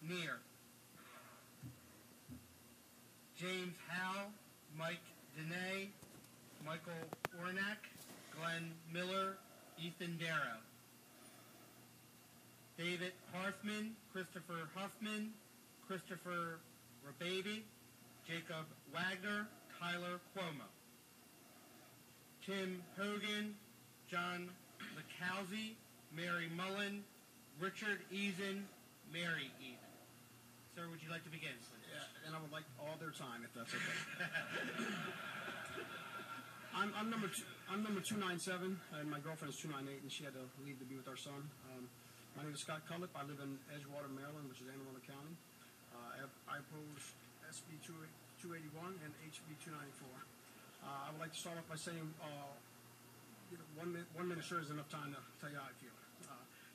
Neer. James Howe, Mike Dene, Michael Ornak, Glenn Miller, Ethan Darrow. David Harthman, Christopher Huffman, Christopher Rababy, Jacob Wagner, Tyler Cuomo. Tim Hogan, John LeCowsey, Mary Mullen, Richard Eason, Mary Eason. Sir, would you like to begin, please? Yeah, and I would like all their time, if that's okay. I'm number 297, and my girlfriend is 298, and she had to leave to be with our son. My name is Scott Cutlip. I live in Edgewater, Maryland, which is Anne Arundel County. I oppose SB 281 and HB 294. I would like to start off by saying, 1 minute sure is enough time to tell you how I feel.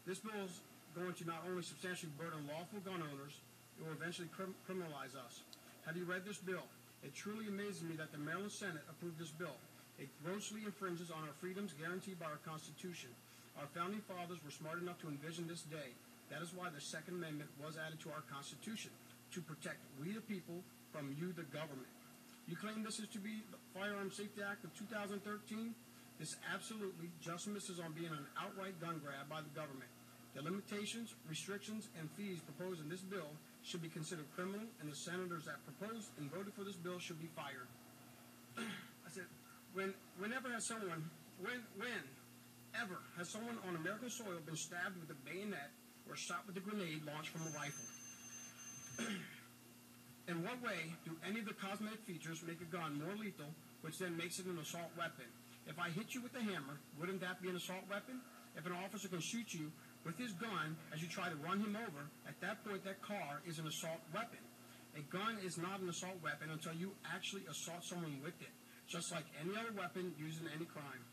This bill is going to not only substantially burden lawful gun owners, it will eventually criminalize us. Have you read this bill? It truly amazes me that the Maryland Senate approved this bill. It grossly infringes on our freedoms guaranteed by our Constitution. Our founding fathers were smart enough to envision this day. That is why the Second Amendment was added to our Constitution, to protect we the people from you the government. You claim this is to be the Firearm Safety Act of 2013? This absolutely just misses on being an outright gun grab by the government. The limitations, restrictions, and fees proposed in this bill should be considered criminal, and the senators that proposed and voted for this bill should be fired. I said, whenever has someone on American soil been stabbed with a bayonet or shot with a grenade launched from a rifle? In what way do any of the cosmetic features make a gun more lethal, which then makes it an assault weapon? If I hit you with a hammer, wouldn't that be an assault weapon? If an officer can shoot you with his gun as you try to run him over, at that point that car is an assault weapon. A gun is not an assault weapon until you actually assault someone with it, just like any other weapon used in any crime.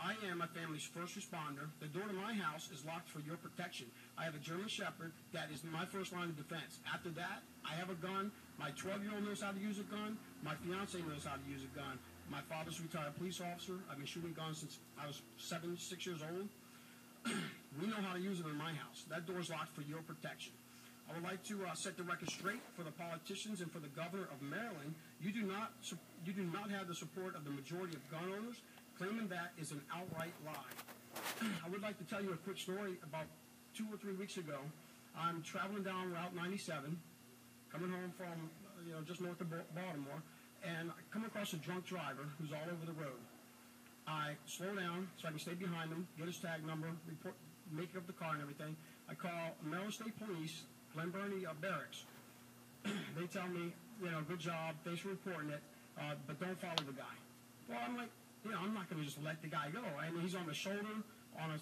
I am my family's first responder. The door to my house is locked for your protection. I have a German Shepherd that is my first line of defense. After that, I have a gun. My 12-year-old knows how to use a gun. My fiance knows how to use a gun. My father's a retired police officer. I've been shooting guns since I was 6 years old. We know how to use it in my house. That door is locked for your protection. I would like to set the record straight for the politicians and for the governor of Maryland. You do not have the support of the majority of gun owners. Claiming that is an outright lie. I would like to tell you a quick story. About 2 or 3 weeks ago, I'm traveling down Route 97, coming home from just north of Baltimore, and I come across a drunk driver who's all over the road. I slow down so I can stay behind him, get his tag number, report, make up the car and everything. I call Maryland State Police, Glen Burnie Barracks. They tell me, good job, thanks for reporting it, but don't follow the guy. Well, I'm like, I'm not going to just let the guy go. I mean, he's on the shoulder on a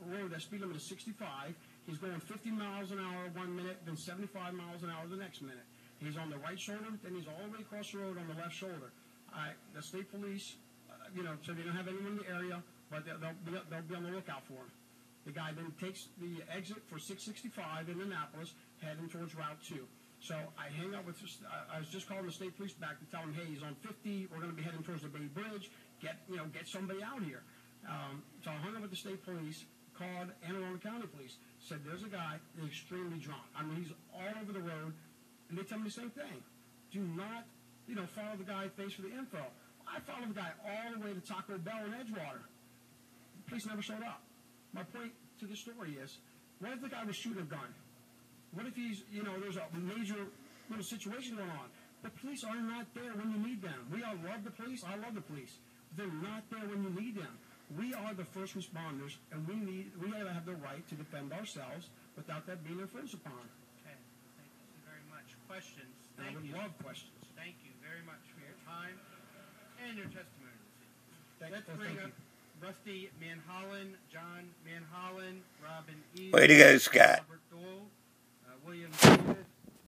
road that speed limit is 65. He's going 50 miles an hour 1 minute, then 75 miles an hour the next minute. He's on the right shoulder, then he's all the way across the road on the left shoulder. The state police, so they don't have anyone in the area, but they'll be on the lookout for him. The guy then takes the exit for 665 in Annapolis, heading towards Route 2. So I hang up with, I was just calling the state police back to tell them, hey, he's on 50, we're going to be heading towards the Bay Bridge, get somebody out here. So I hung up with the state police, called Anne Arundel County Police, said there's a guy that's extremely drunk. I mean, he's all over the road, and they tell me the same thing. Do not, follow the guy, thanks for the info. I followed the guy all the way to Taco Bell in Edgewater. The police never showed up. My point to the story is, what if the guy was shooting a gun? What if he's, there's a major situation going on? The police are not there when you need them. We all love the police. I love the police. They're not there when you need them. We are the first responders, and we have the right to defend ourselves without that being infringed upon. Okay. Thank you very much. Questions? I would love questions. Thank you very much for your time and your testimony this evening. Let's bring up Rusty Manholland, John Manholland, Robin E. Way to go, Scott. Robert Dole, William Davis,